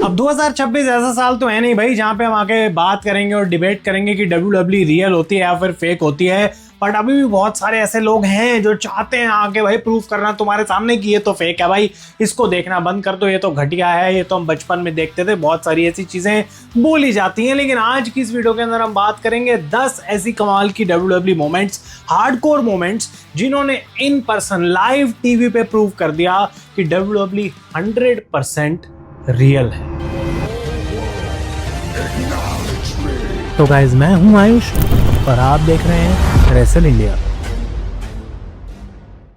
अब 2026 ऐसा साल तो है नहीं भाई जहां पे हम आके बात करेंगे और डिबेट करेंगे कि WWE रियल होती है या फिर फेक होती है, बट अभी भी बहुत सारे ऐसे लोग हैं जो चाहते हैं आके भाई प्रूफ करना तुम्हारे सामने कि ये तो फेक है, भाई इसको देखना बंद कर दो, ये तो घटिया है, ये तो हम बचपन में देखते थे। बहुत सारी ऐसी चीजें बोली जाती हैं, लेकिन आज की इस वीडियो के अंदर हम बात करेंगे 10 ऐसी कमाल की WWE मोमेंट्स, हार्डकोर मोमेंट्स, जिन्होंने इन पर्सन लाइव टीवी पे प्रूव कर दिया कि WWE 100% रियल है। तो गाइस, मैं हूं आयुष और आप देख रहे हैं रेसल इंडिया।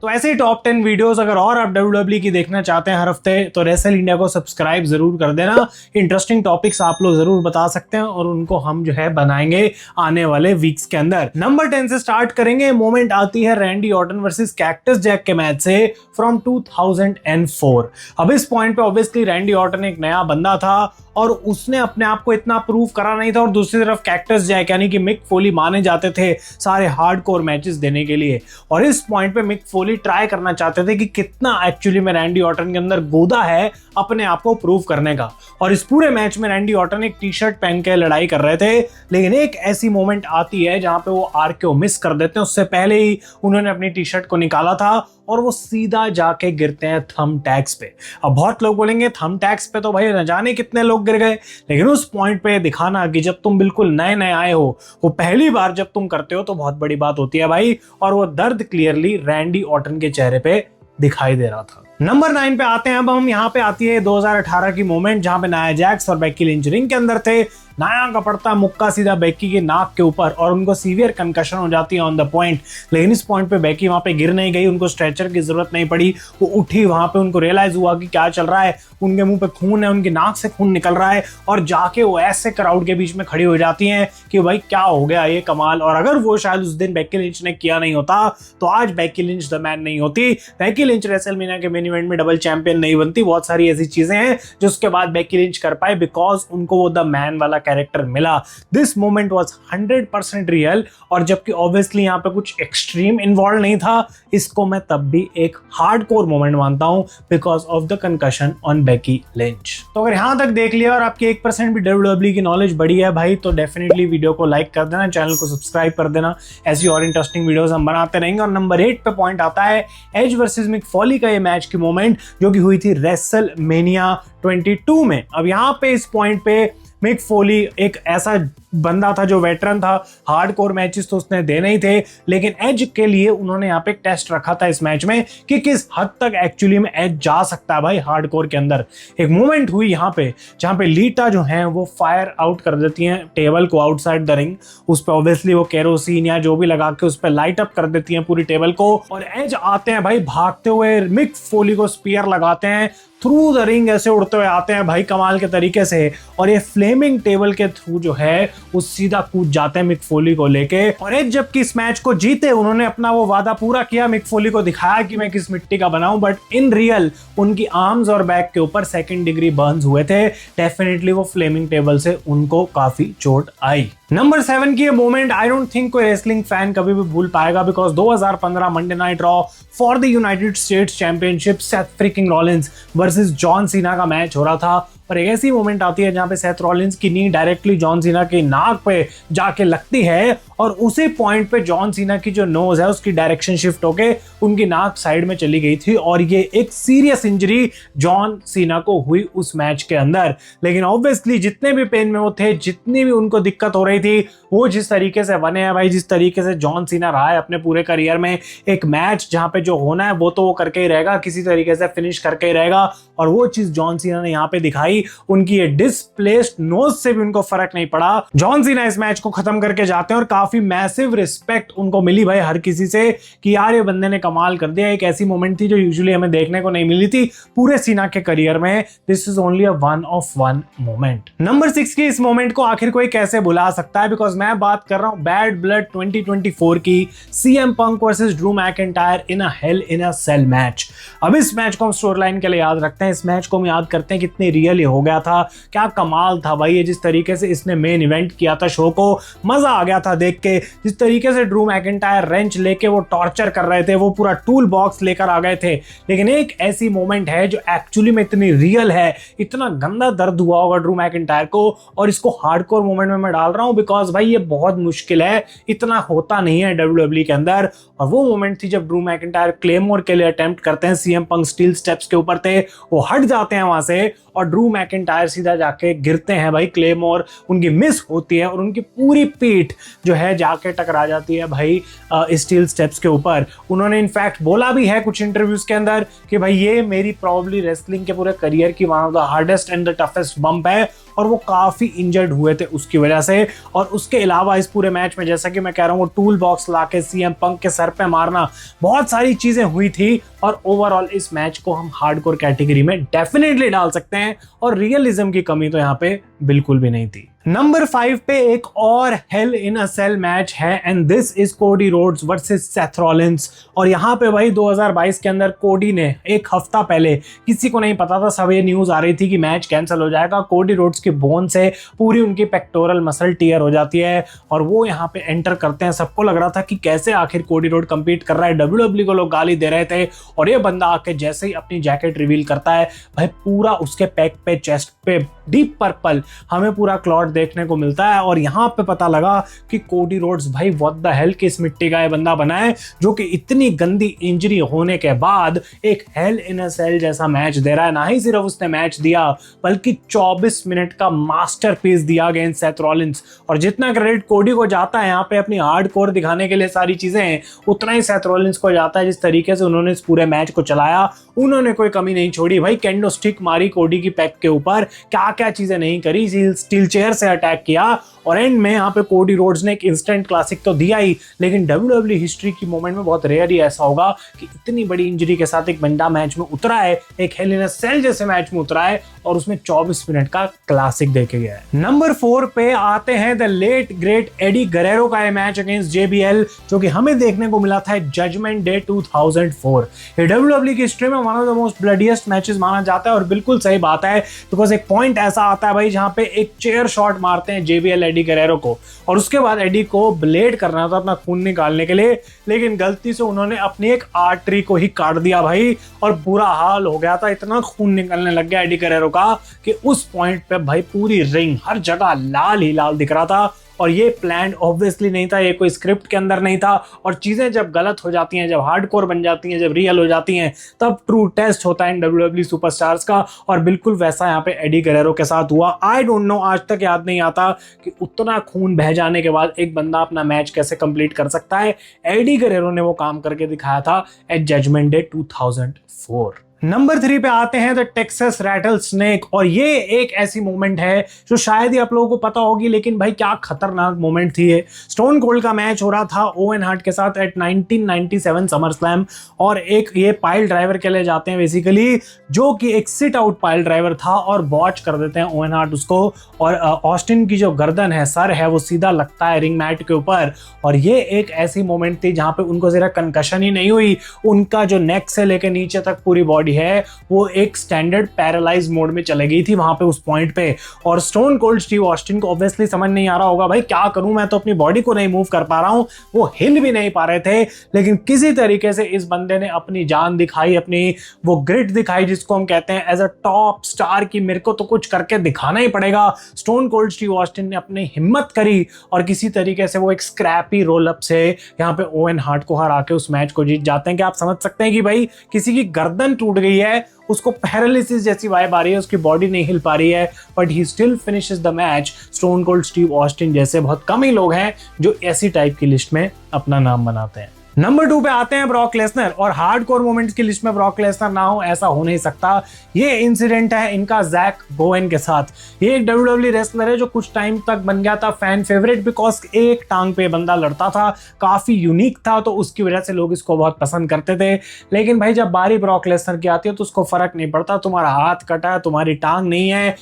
तो ऐसे ही टॉप 10 वीडियोस अगर और आप WWE की देखना चाहते हैं हर हफ्ते, तो रेसल इंडिया को सब्सक्राइब जरूर कर देना। इंटरेस्टिंग टॉपिक्स आप लोग जरूर बता सकते हैं और उनको हम जो है बनाएंगे आने वाले वीक्स के अंदर। नंबर 10 से स्टार्ट करेंगे। मोमेंट आती है Randy Orton versus Cactus Jack के मैच से फ्रॉम 2004। अब इस पॉइंट पे ऑब्वियसली रैंडी ऑर्टन एक नया बंदा था और उसने अपने आप को इतना प्रूव करा नहीं था, और दूसरी तरफ कैक्टस जैक यानी कि मिक फोली माने जाते थे सारे हार्डकोर मैचेस देने के लिए, और इस पॉइंट पे मिक फोली ट्राई करना चाहते थे कि कितना एक्चुअली में रैंडी ऑर्टन के अंदर गोदा है अपने आप को प्रूव करने का। और इस पूरे मैच में रैंडी ऑर्टन एक टी शर्ट पहन के लड़ाई कर रहे थे, लेकिन एक ऐसी मोमेंट आती है जहां पे वो आरकेओ मिस कर देते हैं। उससे पहले ही उन्होंने अपनी टी शर्ट को निकाला था और वो सीधा जाके गिरते हैं थंब टैग्स पे। अब बहुत लोग बोलेंगे थंब टैग्स पे तो भाई न जाने कितने लोग गिर गए, लेकिन उस पॉइंट पे दिखाना कि जब तुम बिल्कुल नए नए आए हो, वो पहली बार जब तुम करते हो तो बहुत बड़ी बात होती है भाई, और वो दर्द क्लियरली रैंडी ऑर्टन के चेहरे पे दिखाई दे रहा था। नंबर 9 पे आते हैं अब हम। यहाँ पे आती है 2018 की मोमेंट जहां पे नाया जैक्स और बेक्की लिंच रिंग के अंदर थे। नाया का पड़ता मुक्का सीधा बेक्की के नाक के ऊपर और उनको सीवियर कंकशन हो जाती है ऑन द पॉइंट, लेकिन इस पॉइंट पे बेक्की वहां पे गिर नहीं गई, उनको स्ट्रेचर की जरूरत नहीं पड़ी। वो उठी, वहां पे उनको रियलाइज हुआ कि क्या चल रहा है, उनके मुंह पे खून है, उनकी नाक से खून निकल रहा है, और जाके वो ऐसे क्राउड के बीच में खड़ी हो जाती हैं कि भाई क्या हो गया, ये कमाल। और अगर वो शायद उस दिन बेक्की लिंच ने किया नहीं होता तो आज बेक्की लिंच द मैन नहीं होती, बेक्की लिंच रेसलमेनिया के मेन इवेंट में डबल चैंपियन नहीं बनती। बहुत सारी ऐसी चीजें हैं जो उसके बाद बेक्की लिंच कर पाए बिकॉज उनको वो द मैन वाला कैरेक्टर मिला। दिस मोमेंट वाज 100% रियल, और जबकि ऑब्वियसली यहाँ पे कुछ एक्सट्रीम इन्वॉल्व नहीं था, इसको मैं तब भी एक हार्डकोर मोमेंट मानता हूं because of the concussion on Becky Lynch. तो अगर यहां तक देख लिया और आपकी 1% भी WWE की नॉलेज बढ़ी है भाई, तो डेफिनेटली वीडियो को लाइक कर देना, चैनल को सब्सक्राइब कर देना। ऐसी और इंटरेस्टिंग वीडियोस हम बनाते रहेंगे। और नंबर 8 पे पॉइंट आता है एज वर्सेस मिक फॉली का ये मैच की मोमेंट जो कि हुई थी रेसलमेनिया 22 में। अब यहाँ पे इस पॉइंट पे मिक फोली एक ऐसा बंदा था जो वेटरन था, हार्डकोर मैचेस तो उसने देने ही थे, लेकिन एज के लिए उन्होंने यहाँ पे एक टेस्ट रखा था इस मैच में कि किस हद तक एक्चुअली में एज जा सकता है भाई हार्डकोर के अंदर। एक मूवमेंट हुई यहाँ पे जहाँ पे लीटा जो है वो फायर आउट कर देती हैं टेबल को आउटसाइड द रिंग, उस पर ऑब्वियसली वो केरोसिन या जो भी लगा के उस पर लाइट अप कर देती हैं पूरी टेबल को, और एज आते हैं भाई भागते हुए, मिक फोली को स्पीयर लगाते हैं थ्रू द रिंग, ऐसे उड़ते हुए आते हैं भाई कमाल के तरीके से, और ये फ्लेमिंग टेबल के थ्रू जो है वो सीधा कूद जाते हैं मिक फोली को लेके। और एज जबकि इस मैच को जीते, उन्होंने अपना वो वादा पूरा किया, मिक फोली को दिखाया कि मैं किस मिट्टी का बना हूं, बट इन रियल उनकी आर्म्स और बैक के ऊपर 2nd डिग्री बर्न्स हुए थे। डेफिनेटली वो फ्लेमिंग टेबल से उनको काफी चोट आई। नंबर 7 की ये मोमेंट आई डोंट थिंक कोई रेसलिंग फैन कभी भी भूल पाएगा because 2015 Monday night raw for the United states championship Seth fricking Rollins versus John Cena का मैच हो रहा था, और एक ऐसी मोमेंट आती है जहां पे सेथ रॉलिंस की नी डायरेक्टली जॉन सीना की नाक पे जाके लगती है, और उसी पॉइंट पे जॉन सीना की जो नोज है उसकी डायरेक्शन शिफ्ट होके उनकी नाक साइड में चली गई थी, और ये एक सीरियस इंजरी जॉन सीना को हुई उस मैच के अंदर। लेकिन ऑब्वियसली जितने भी पेन में वो थे, जितनी भी उनको दिक्कत हो रही थी, वो जिस तरीके से बने हैं भाई, जिस तरीके से जॉन सीना रहा है अपने पूरे करियर में, एक मैच जहां पे जो होना है वो तो वो करके ही रहेगा, किसी तरीके से फिनिश करके ही रहेगा, और वो चीज जॉन सीना ने यहाँ पे दिखाई। उनकी ये डिस्प्लेस्ड नोज से भी उनको फर्क नहीं पड़ा। जॉन सीना इस मैच को खत्म करके जाते हैं और काफी मैसिव रिस्पेक्ट उनको मिली भाई हर किसी से कि यार ये बंदे ने कमाल कर दिया। एक ऐसी मोमेंट थी जो यूजुअली हमें देखने को नहीं मिली थी पूरे सीना के करियर में। This is only a one of one moment. Number 6 की इस मोमेंट को आखिर कोई कैसे भुला सकता है, बिकॉज मैं बात कर रहा हूं बैड ब्लड 2024 की CM Punk versus Drew McIntyre in a Hell in a Cell match. अब इस मैच को हम स्टोरी लाइन के लिए याद रखते हैं, इस मैच को हम याद करते हैं कितनी रियल हो गया था। क्या कमाल था भाई ये, जिस तरीके से इसने मेन इवेंट किया था शो को, मजा आ गया था देख के। जिस तरीके से ड्रू मैकिंटायर रेंच लेके वो टॉर्चर कर रहे थे, वो पूरा टूल बॉक्स लेकर आ गए थे। लेकिन एक ऐसी मोमेंट है जो एक्चुअली में इतनी रियल है, इतना गंदा दर्द हुआ होगा ड्रू मैकिंटायर को, और इसको हार्डकोर मोमेंट में मैं डाल रहा हूं बिकॉज भाई ये बहुत मुश्किल है, इतना होता नहीं है डब्ल्यूडब्ल्यूई के अंदर। और वो मोमेंट थी जब ड्रू मैकिंटायर क्लेमोर के लिए अटेम्प्ट करते हैं, सीएम पंक स्टील स्टेप्स के ऊपर थे, वो हट जाते हैं वहां से और ड्रू मैकिंटायर सीधा जाके गिरते हैं भाई, क्लेमोर उनकी मिस होती है और उनकी पूरी पीठ जो है जाके टकरा जाती है भाई स्टील स्टेप्स के ऊपर। उन्होंने इनफैक्ट बोला भी है कुछ इंटरव्यूज के अंदर कि भाई ये मेरी प्रॉब्ली रेसलिंग के पूरे करियर की one of the hardest and the toughest bump है, और वो काफी इंजर्ड हुए थे उसकी वजह से। और उसके अलावा इस पूरे मैच में जैसा कि मैं कह रहा हूँ, वो टूल बॉक्स लाके सीएम पंक के सर पे मारना, बहुत सारी चीजें हुई थी। और ओवरऑल इस मैच को हम हार्डकोर कैटेगरी में डेफिनेटली डाल सकते हैं, और रियलिज्म की कमी तो यहाँ पे बिल्कुल भी नहीं थी। नंबर 5 पे एक और hello in a Cell match है, and this is Cody Rhodes versus Seth Rollins. और यहाँ पे भाई 2022 के अंदर कोडी ने एक हफ्ता पहले, किसी को नहीं पता था, सब ये न्यूज आ रही थी कि मैच कैंसिल हो जाएगा, कोडी रोड्स की बोन से पूरी उनकी पेक्टोरल मसल टीयर हो जाती है, और वो यहाँ पे एंटर करते हैं। सबको लग रहा था कि कैसे आखिर कोडी रोड कंपीट कर रहा है, डब्ल्यूडब्ल्यूई को लोग गाली दे रहे थे, और ये बंदा आके जैसे ही अपनी जैकेट रिवील करता है भाई, पूरा उसके पैक पे, चेस्ट पे डीप पर्पल हमें पूरा क्लॉट देखने को मिलता है। और यहाँ पे पता लगा कि कोडी रोड्स भाई व्हाट द हेल, किस मिट्टी का ये बंदा बना है जो कि इतनी गंदी इंजरी होने के बाद एक हेल इन अ सेल जैसा मैच दे रहा है। ना ही सिर्फ उसने मैच दिया बल्कि 24 मिनट का मास्टरपीस दिया अगेंस्ट सेथ रॉलिंस। और जितना क्रेडिट कोडी को जाता है यहाँ पे अपनी हार्डकोर दिखाने के लिए सारी चीजें, उतना ही सेथ रॉलिंस को जाता है जिस तरीके से उन्होंने इस पूरे मैच को चलाया। उन्होंने कोई कमी नहीं छोड़ी भाई, कैंडो स्टिक मारी कोडी की पैक के ऊपर, क्या क्या चीजें नहीं करी, स्टील चेयर से अटैक किया, और एंड में यहाँ पे कोडी रोड्स ने एक इंस्टेंट क्लासिक तो दिया ही। लेकिन डब्ल्यूडब्ल्यूई हिस्ट्री की मोमेंट में बहुत रेयर ही ऐसा होगा कि इतनी बड़ी इंजरी के साथ एक बंदा मैच में उतरा है, एक हेल इन अ सेल जैसे मैच में उतरा है, और उसमें 24 मिनट का क्लासिक देके गया है। नंबर 4 पे आते हैं द लेट ग्रेट एडी गरेरो का मैच अगेंस्ट जेबीएल, जो कि हमें देखने को मिला था जजमेंट डे 2004। ये डब्ल्यूडब्ल्यूई की हिस्ट्री में one of the most bloodiest matches माना जाता है, और बिल्कुल सही बात है, बिकॉज एक पॉइंट ऐसा आता है भाई जहां पे एक चेयर शॉट मारते हैं जेबीएल एडी गरेरो को, और उसके बाद एडी को ब्लेड करना था अपना खून निकालने के लिए, लेकिन गलती से उन्होंने अपनी एक आर्टरी को ही काट दिया भाई, और बुरा हाल हो गया था, इतना खून निकलने लग गया एडी गरेरो का कि उस पॉइंट पे भाई पूरी रिंग हर जगह लाल ही लाल दिख रहा था। और ये प्लान ऑब्वियसली नहीं था, ये कोई स्क्रिप्ट के अंदर नहीं था। और चीजें जब गलत हो जाती हैं, जब हार्डकोर बन जाती हैं, जब रियल हो जाती हैं, तब ट्रू टेस्ट होता है इन डब्ल्यूडब्ल्यूई सुपरस्टार्स का, और बिल्कुल वैसा यहाँ पे एडी गरेरो के साथ हुआ। आई डोंट नो, आज तक याद नहीं आता कि उतना खून बह जाने के बाद एक बंदा अपना मैच कैसे कंप्लीट कर सकता है। एडी गरेरो ने वो काम करके दिखाया था एट जजमेंट डे 2004। नंबर 3 पे आते हैं द टेक्सास रैटल स्नेक, और ये एक ऐसी मोमेंट है जो शायद ही आप लोगों को पता होगी, लेकिन भाई क्या खतरनाक मोमेंट थी ये। स्टोन कोल्ड का मैच हो रहा था ओवेन हार्ट के साथ एट 1997 समर स्लैम, और एक ये पाइल ड्राइवर के लिए जाते हैं बेसिकली, जो कि एक सिट आउट पाइल ड्राइवर था, और बॉच कर देते हैं ओवेन हार्ट उसको, और ऑस्टिन की जो गर्दन है, सर है, वो सीधा लगता है रिंग मैट के ऊपर। और ये एक ऐसी मोमेंट थी जहां पे उनको सिर्फ कंकशन ही नहीं हुई, उनका जो नेक से लेकर नीचे तक पूरी बॉडी है वो एक स्टैंडर्ड पैरालाइज मोड में चले गई थी वहां पे उस पॉइंट पे। और स्टोन कोल्ड स्टीव ऑस्टिन को ऑब्वियसली समझ नहीं आ रहा होगा भाई क्या करूं, मैं तो अपनी बॉडी को नहीं मूव कर पा रहा हूं, वो हिल भी नहीं पा रहे थे। लेकिन किसी तरीके से इस बंदे ने अपनी जान दिखाई, अपनी वो ग्रिट दिखाई जिसको हम कहते हैं एज अ टॉप स्टार की, मेरे को तो कुछ करके दिखाना ही पड़ेगा। स्टोन कोल्ड स्टीव ऑस्टिन ने अपनी हिम्मत करी और किसी तरीके से वो एक स्क्रैपी रोल अप से यहाँ पे ओवेन हार्ट को हरा के उस मैच को जीत जाते हैं। कि आप समझ सकते हैं कि भाई किसी की गर्दन टूट गई है, उसको पैरालिसिस जैसी वाइब आ रही है, उसकी बॉडी नहीं हिल पा रही है, but he still finishes the match. Stone cold Steve Austin जैसे बहुत कम ही लोग हैं जो ऐसी टाइप की लिस्ट में अपना नाम बनाते हैं। नंबर 2 पे आते हैं ब्रॉक लेसनर, और हार्डकोर मोमेंट्स की लिस्ट में ब्रॉक लेसनर ना हो ऐसा हो नहीं सकता। ये इंसिडेंट है इनका जैक बोवेन के साथ। ये एक डब्ल्यूडब्ल्यूई रेसलर है जो कुछ टाइम तक बन गया था फैन फेवरेट, बिकॉज एक टांग पे बंदा लड़ता था, काफी यूनिक था, तो उसकी वजह से लोग इसको बहुत पसंद करते थे। लेकिन भाई जब बारी ब्रॉक लेसनर की आती है तो उसको फर्क नहीं पड़ता, तुम्हारा हाथ कटा है, तुम्हारी टांग नहीं है,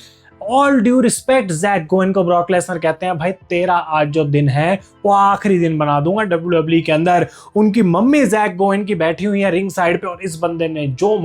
all due respect Jack going को ब्रॉक लेसनर कहते हैं भाई तेरा आज जो दिन है वो आखिरी दिन बना दूंगा WWE के अंदर। उनकी मम्मी जैक गोइन की बैठी हुई है रिंग साइड पे और इस बंदे ने जो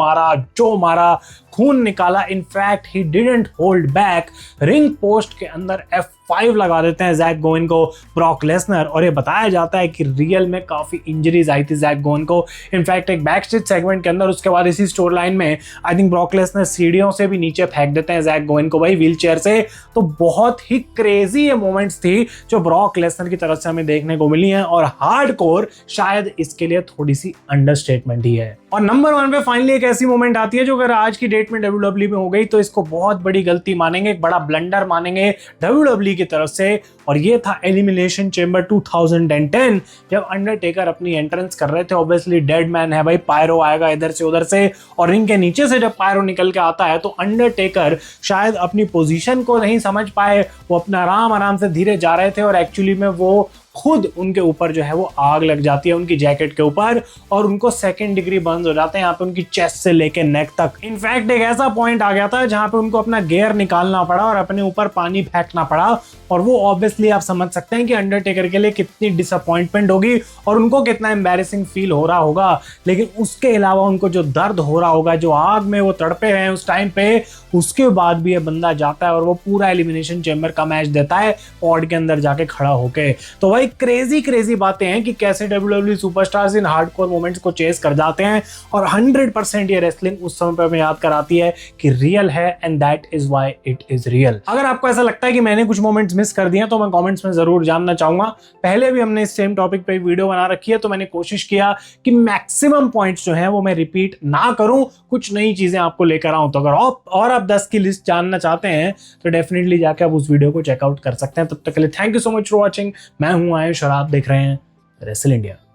मारा खून निकाला। In fact he didn't hold back, ring post के अंदर F5 लगा देते हैं जैक गोइन को ब्रॉक लेसनर। और ये बताया जाता है कि रियल में काफी इंजरीज आई थी जैक गोइन को। इनफैक्ट एक बैक स्टेज सेगमेंट के अंदर उसके बाद इसी स्टोरी लाइन में आई थिंक ब्रॉक लेसनर सीढ़ियों से भी नीचे फेंक देते हैं जैक गोइन को भाई, व्हील चेयर से। तो बहुत ही क्रेजी ये मोमेंट्स थी जो ब्रॉक लेसनर की तरफ से हमें देखने को मिली हैं और हार्डकोर शायद इसके लिए थोड़ी सी अंडरस्टेटमेंट ही है। और नंबर 1 पे फाइनली एक ऐसी मोमेंट आती है जो अगर आज की डेट में WWE में हो गई तो इसको बहुत बड़ी गलती मानेंगे, एक बड़ा ब्लंडर मानेंगे WWE की तरफ से। और ये था एलिमिनेशन चेंबर 2010 जब अंडरटेकर अपनी एंट्रेंस कर रहे थे। ऑब्वियसली डेड मैन है भाई, पायरो आएगा इधर से उधर से और रिंग के नीचे से जब पायरो निकल के आता है तो अंडरटेकर शायद अपनी पोजीशन को नहीं समझ पाए, वो अपना आराम से धीरे जा रहे थे और एक्चुअली में वो खुद उनके ऊपर जो है वो आग लग जाती है उनकी जैकेट के ऊपर और उनको 2nd डिग्री बर्न्स हो जाते हैं यहाँ पे उनकी चेस्ट से लेके नेक तक। इनफैक्ट एक ऐसा पॉइंट आ गया था जहां पे उनको अपना गियर निकालना पड़ा और अपने ऊपर पानी फेंकना पड़ा और वो ऑब्वियसली आप समझ सकते हैं कि अंडरटेकर के लिए कितनी डिसअपॉइंटमेंट होगी और उनको कितना एम्बैरेसिंग फील हो रहा होगा। लेकिन उसके अलावा उनको जो दर्द हो रहा होगा, जो आग में वो तड़पे हैं उस टाइम पे, उसके बाद भी ये बंदा जाता है और वो पूरा एलिमिनेशन चेंबर का मैच देता है पॉड के अंदर जाके खड़ा होके। तो भाई क्रेजी बातें हैं कि कैसे WWE सुपरस्टार्स इन हार्डकोर मोमेंट्स को चेस कर जाते हैं और 100% ये रेसलिंग उस समय पे हमें याद कराती है कि रियल है and that is why it is real. अगर आपको ऐसा लगता है कि मैंने कुछ मोमेंट्स मिस कर दिए तो मैं कमेंट्स में जरूर जानना चाहूंगा। पहले भी हमने इस सेम टॉपिक पे वीडियो बना रखी है तो मैंने कोशिश किया कि मैक्सिमम पॉइंट्स जो है वो मैं रिपीट ना करूं, कुछ नई चीजें आपको लेकर आऊं। तो अगर आप 10 की लिस्ट जानना चाहते हैं तो डेफिनेटली जाके आप उस वीडियो को चेकआउट कर सकते हैं। तब तक के लिए thank you so much for watching. मैं हूं आयुष और आप देख रहे हैं रेसल इंडिया।